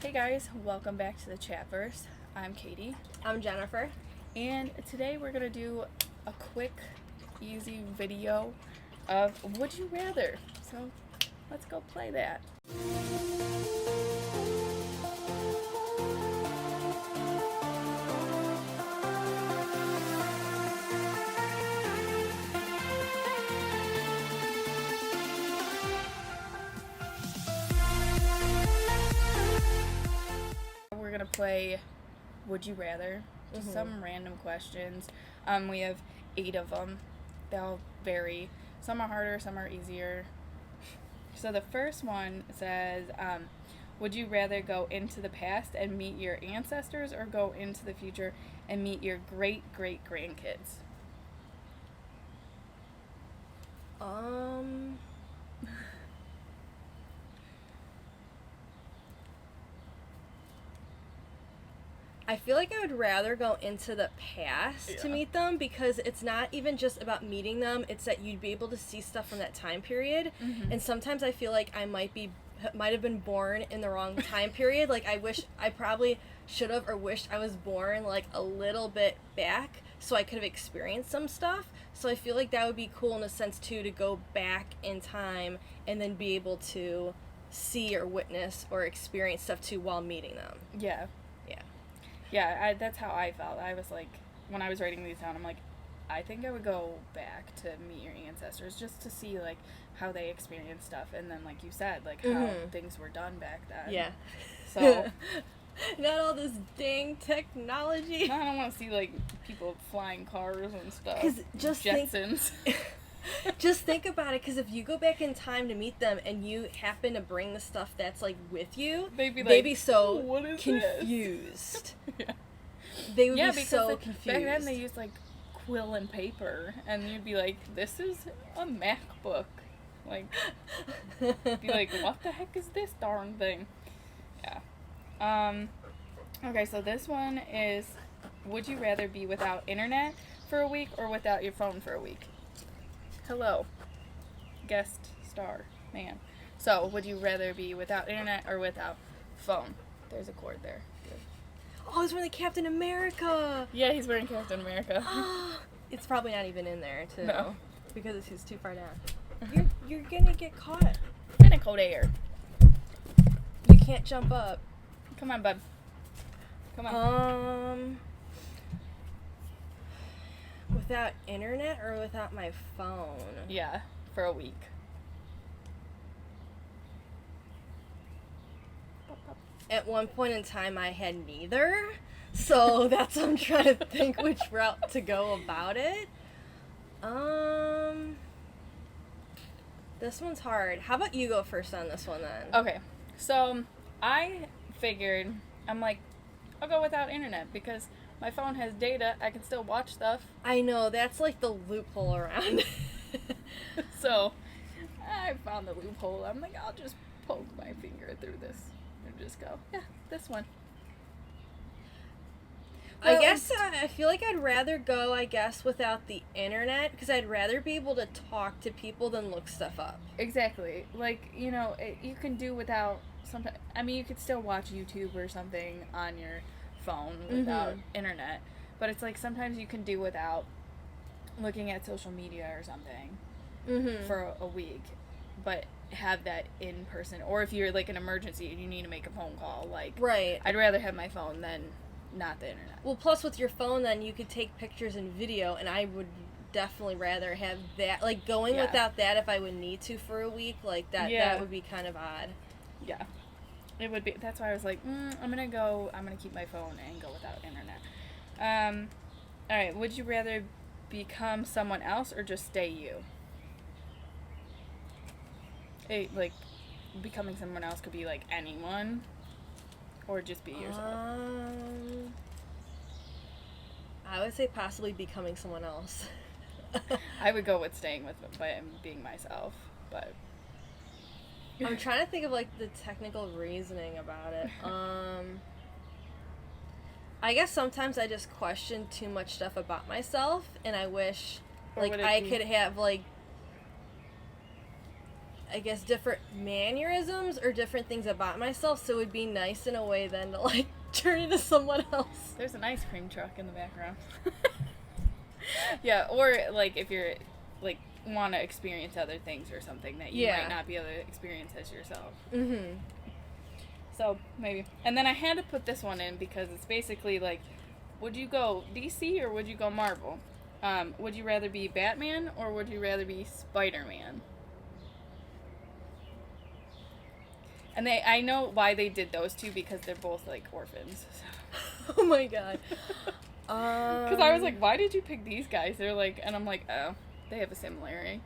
Hey guys, welcome back to the Chatverse. I'm Katie, I'm Jennifer. and today we're going to do a quick, easy video of Would You Rather. So let's go play that. We're going to play Would You Rather, just some random questions. We have 8 of them. They'll vary. Some are harder, some are easier. So the first one says, would you rather go into the past and meet your ancestors or go into the future and meet your great-great-grandkids? I feel like I would rather go into the past to Yeah. meet them because it's not even just about meeting them, it's that you'd be able to see stuff from that time period. And sometimes I feel like I might have been born in the wrong time period. Like I probably should have or wished I was born like a little bit back so I could have experienced some stuff. So I feel like that would be cool in a sense too, to go back in time and then be able to see or witness or experience stuff too while meeting them. Yeah. Yeah, that's how I felt. I was like, when I was writing these down, I'm like, I think I would go back to meet your ancestors just to see, like, how they experienced stuff. And then, like you said, like, how things were done back then. Yeah. So, Not all this dang technology. I don't want to see, like, people flying cars and stuff. 'Cause just Jetsons. Just think about it, because if you go back in time to meet them and you happen to bring the stuff that's like with you, They'd be like, they'd be so what is confused. Yeah. They would be Because so confused. back then they used, like, quill and paper. And you'd be like, this is a MacBook. Like, be like, what the heck is this darn thing? Yeah. Okay, so this one is, would you rather be without internet for a week or without your phone for a week? Hello, guest star man. So, would you rather be without internet or without phone? There's a cord there. Good. Oh, he's wearing the Captain America. Yeah, he's wearing Captain America. It's probably not even in there too. No. Because it's too far down. You're gonna get caught. In a cold air. You can't jump up. Come on, bud. Come on. Without internet or without my phone? Yeah, for a week. At one point in time, I had neither, so that's what I'm trying to think which route to go about it. This one's hard. How about you go first on this one then? Okay, so I figured, I'm like, I'll go without internet because my phone has data. I can still watch stuff. I know, that's like the loophole around. So I found the loophole. I'm like, I'll just poke my finger through this and just go, yeah, this one. I guess I feel like I'd rather go, without the internet, because I'd rather be able to talk to people than look stuff up. Exactly. Like, you know, you can do without sometimes. I mean, you could still watch YouTube or something on your phone without internet, but it's like sometimes you can do without looking at social media or something for a week, but have that in person. Or if you're like an emergency and you need to make a phone call, like, Right. I'd rather have my phone than not the internet. Well, plus with your phone, then you could take pictures and video, and I would definitely rather have that. Like, going without that if I would need to for a week, like, that would be kind of odd. Yeah. It would be. That's why I was like, I'm gonna keep my phone and go without internet. Alright, would you rather become someone else or just stay you? Like, becoming someone else could be, like, anyone, or just be yourself. I would say possibly becoming someone else. I would go with staying with being myself, but I'm trying to think of, like, the technical reasoning about it. I guess sometimes I just question too much stuff about myself, and I wish, like, I could have, like, I guess, different mannerisms or different things about myself, so it would be nice in a way then to, like, turn into someone else. There's an ice cream truck in the background. Yeah, or, like, if you're, like, want to experience other things or something that you might not be able to experience as yourself. Mm-hmm. So, maybe. And then I had to put this one in because it's basically, like, would you go DC or would you go Marvel? Would you rather be Batman or would you rather be Spider-Man? And I know why they did those two because they're both, like, orphans. So. Oh my god. Because I was like, why did you pick these guys? They're like, and I'm like, oh, they have a similarity.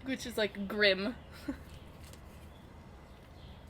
Which is, like, grim.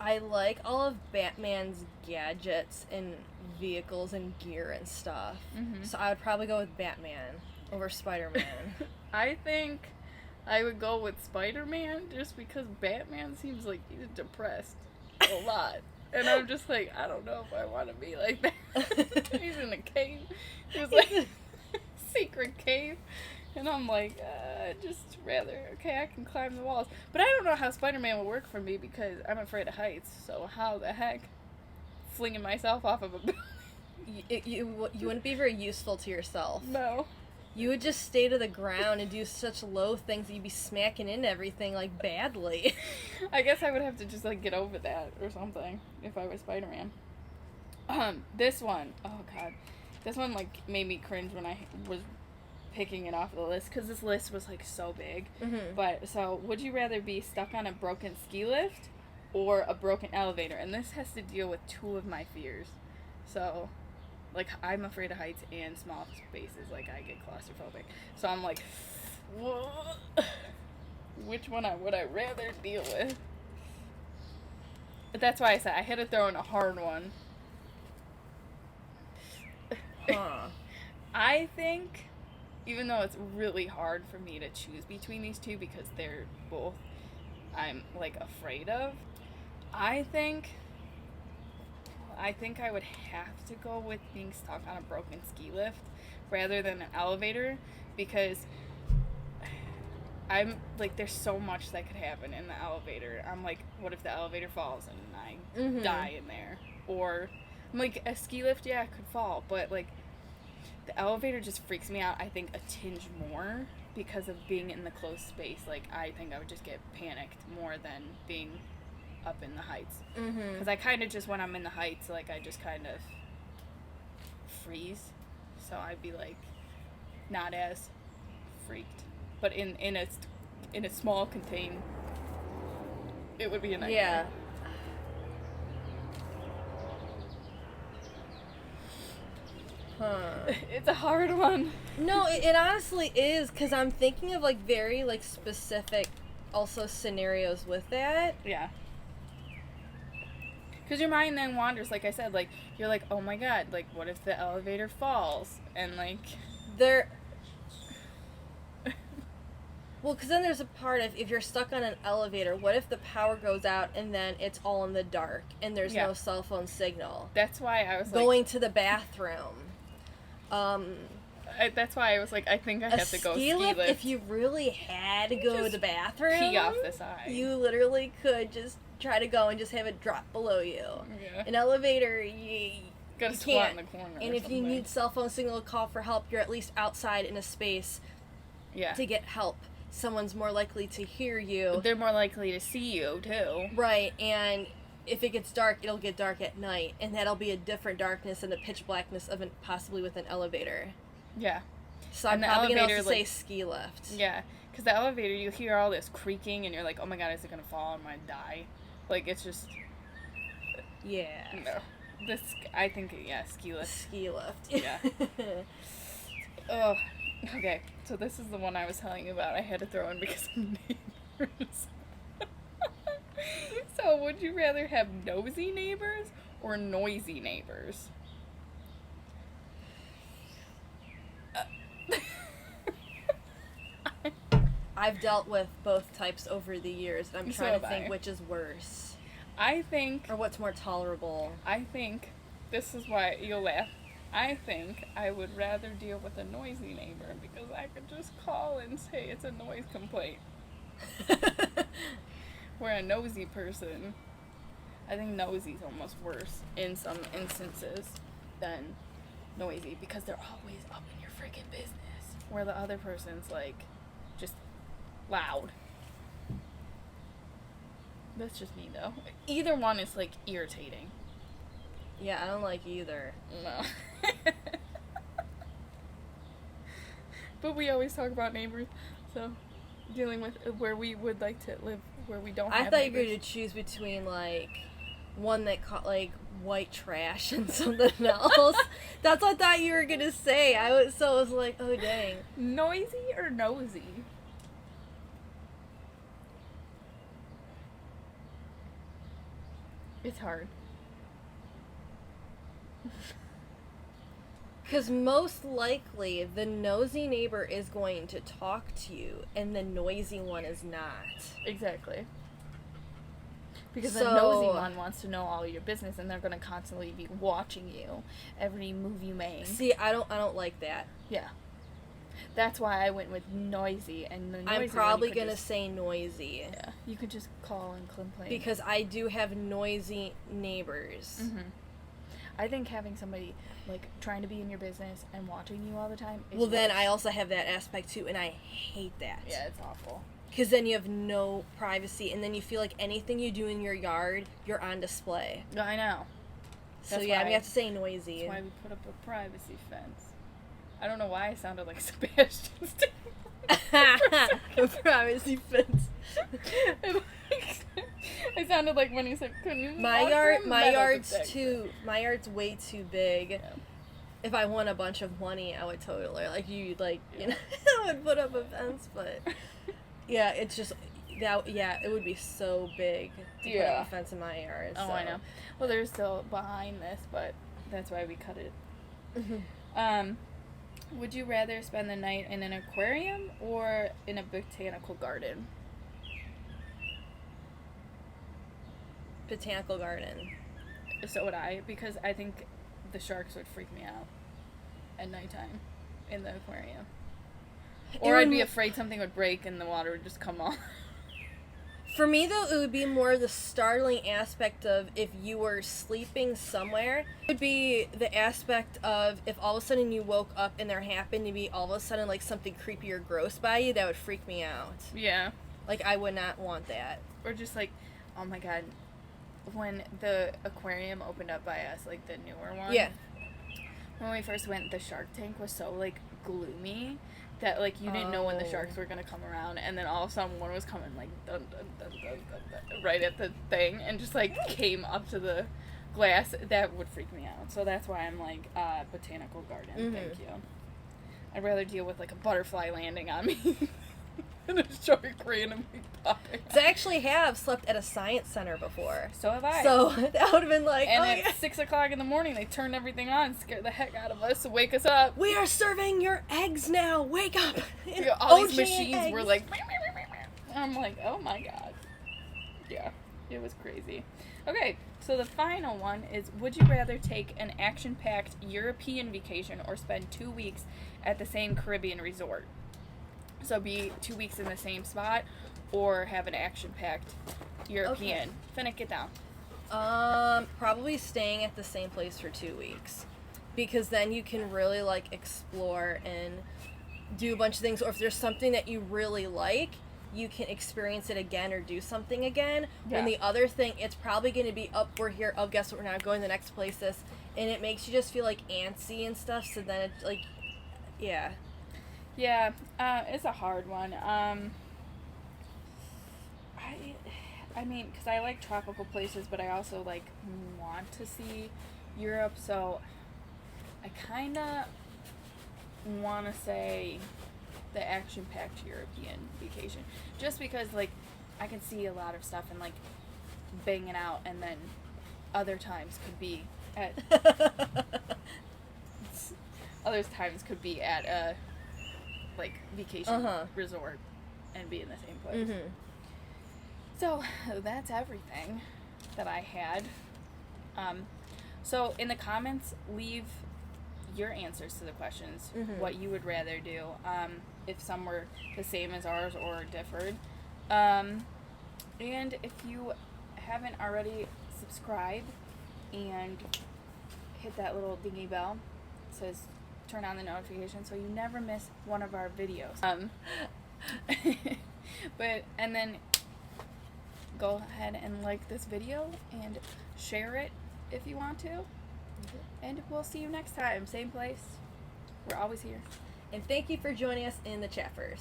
I like all of Batman's gadgets and vehicles and gear and stuff. Mm-hmm. So I would probably go with Batman over Spider-Man. I think I would go with Spider-Man just because Batman seems like he's depressed a lot. And I'm just like, I don't know if I want to be like that. He's in a cave. He's like, secret cave. And I'm like, just rather, okay, I can climb the walls. But I don't know how Spider-Man will work for me because I'm afraid of heights. So how the heck? Flinging myself off of a building. You wouldn't be very useful to yourself. No. You would just stay to the ground and do such low things that you'd be smacking into everything, like, badly. I guess I would have to just, like, get over that or something if I was Spider-Man. This one, oh god. This one, like, made me cringe when I was picking it off the list because this list was, like, so big. Mm-hmm. But, so, would you rather be stuck on a broken ski lift or a broken elevator? And this has to deal with two of my fears. So, like, I'm afraid of heights and small spaces. Like, I get claustrophobic. So I'm like, which one would I rather deal with? But that's why I said I had to throw in a hard one. Huh. I think, even though it's really hard for me to choose between these two because they're both I'm, like, afraid of, I think I would have to go with being stuck on a broken ski lift rather than an elevator because I'm, like, there's so much that could happen in the elevator. I'm like, what if the elevator falls and I die in there? Or, I'm like, a ski lift, yeah, it could fall, but, like, the elevator just freaks me out, I think, a tinge more because of being in the closed space. Like, I think I would just get panicked more than being up in the heights. Because I kind of just, when I'm in the heights, like, I just kind of freeze. So I'd be, like, not as freaked. But in a small contained, it would be a nightmare. Yeah. Huh. It's a hard one. No, it honestly is, because I'm thinking of, like, very, like, specific also scenarios with that. Yeah. Because your mind then wanders, like I said, like, you're like, oh my god, like, what if the elevator falls? And, like... Well, because then there's a part of, if you're stuck on an elevator, what if the power goes out and then it's all in the dark and there's no cell phone signal? That's why I was going to the bathroom. That's why I was like, I think I have to go ski lift. If you really had to go to the bathroom, pee off the side. You literally could just try to go and just have it drop below you. Yeah. An elevator, you gotta squat in the corner. And if you need cell phone signal to call for help, you're at least outside in a space to get help. Someone's more likely to hear you. But they're more likely to see you, too. Right, and if it gets dark, it'll get dark at night, and that'll be a different darkness than the pitch blackness of possibly with an elevator. Yeah. So I'm probably going to say ski lift. Yeah, because the elevator, you hear all this creaking, and you're like, oh my god, is it going to fall and I die? Like, it's just... Yeah. No. I think, ski lift. Ski lift. Yeah. Oh, okay. So this is the one I was telling you about. I had to throw in because of neighbors. So, would you rather have nosy neighbors or noisy neighbors? I've dealt with both types over the years, and I'm trying to think which is worse. I think... Or what's more tolerable. I think, this is why you'll laugh, I think I would rather deal with a noisy neighbor because I could just call and say it's a noise complaint. We're a nosy person. I think nosy's almost worse in some instances than noisy because they're always up in your freaking business. Where the other person's like just loud. That's just me though. Either one is like irritating. Yeah, I don't like either. No. But we always talk about neighbors, so dealing with where we would like to live, where we don't have I thought you neighbors. were going to choose between, like, one that caught, like, white trash and something else. That's what I thought you were going to say. I was like, oh, dang. Noisy or nosy? It's hard. Because most likely, the nosy neighbor is going to talk to you, and the noisy one is not. Exactly. Because the So- nosy one wants to know all your business, and they're going to constantly be watching you, every move you make. See, I don't like that. Yeah. That's why I went with noisy, and the noisy I'm one probably you could going to just- say noisy. Yeah, you could just call and complain. Because I do have noisy neighbors. Mm-hmm. I think having somebody, like, trying to be in your business and watching you all the time is Well, then worse. I also have that aspect too, and I hate that. Yeah, it's awful. Because then you have no privacy, and then you feel like anything you do in your yard, you're on display. I know. So That's yeah, why- we have to say noisy. That's why we put up a privacy fence. I don't know why I sounded like Sebastian A privacy fence. I sounded like when he said, "Couldn't you?" My walk yard, through my metal yard's detector?" my yard's way too big. Yeah. If I won a bunch of money, I would totally you know, I would put up a fence, but yeah, it's just that it would be so big to put Yeah. up a fence in my yard. Oh, so. I know. Well, they're still behind this, but that's why we cut it. Mhm. Would you rather spend the night in an aquarium or in a botanical garden? Botanical garden. So would I, because I think the sharks would freak me out at nighttime in the aquarium. Or I'd be afraid something would break and the water would just come off. For me, though, it would be more the startling aspect of if you were sleeping somewhere. It would be the aspect of if all of a sudden you woke up and there happened to be all of a sudden like something creepy or gross by you, that would freak me out. Yeah. Like, I would not want that. Or just like, oh my god, when the aquarium opened up by us, like the newer one. Yeah. When we first went, the shark tank was so like gloomy that like you didn't know when the Oh. sharks were gonna come around, and then all of a sudden one was coming like dun dun dun dun dun, dun right at the thing, and just like came up to the glass. That would freak me out. So that's why I'm like botanical garden. Mhm. Thank you. I'd rather deal with like a butterfly landing on me than a shark randomly popping. 'Cause I actually have slept at a science center before. So have I. So that would have been like, And oh, at yeah. 6 o'clock in the morning, they turned everything on, scared the heck out of us to wake us up. We are serving your eggs now. Wake up. You know, all these OJ machines were eggs. like, meow, meow, meow, meow, meow. I'm like, oh my god. Yeah, it was crazy. Okay, so the final one is, would you rather take an action-packed European vacation or spend 2 weeks at the same Caribbean resort? So be 2 weeks in the same spot or have an action-packed European. Finna get down. Probably staying at the same place for 2 weeks. Because then you can really, like, explore and do a bunch of things. Or if there's something that you really like, you can experience it again or do something again. Yeah. And the other thing, it's probably going to be we're here, guess what, we're not going to the next places. And it makes you just feel, like, antsy and stuff. So then it's, like, yeah. Yeah, it's a hard one. I mean, because I like tropical places, but I also, like, want to see Europe, so I kind of want to say the action-packed European vacation. Just because, like, I can see a lot of stuff and, like, bang it out, and then other times could be at... other times could be at a, like, vacation resort and be in the same place. Mm-hmm. So, that's everything that I had. So, in the comments, leave your answers to the questions, what you would rather do, if some were the same as ours or differed. And if you haven't already, subscribe and hit that little dingy bell. It says turn on the notification so you never miss one of our videos. And then go ahead and like this video and share it if you want to. And we'll see you next time. Same place. We're always here. And thank you for joining us in the Chatverse.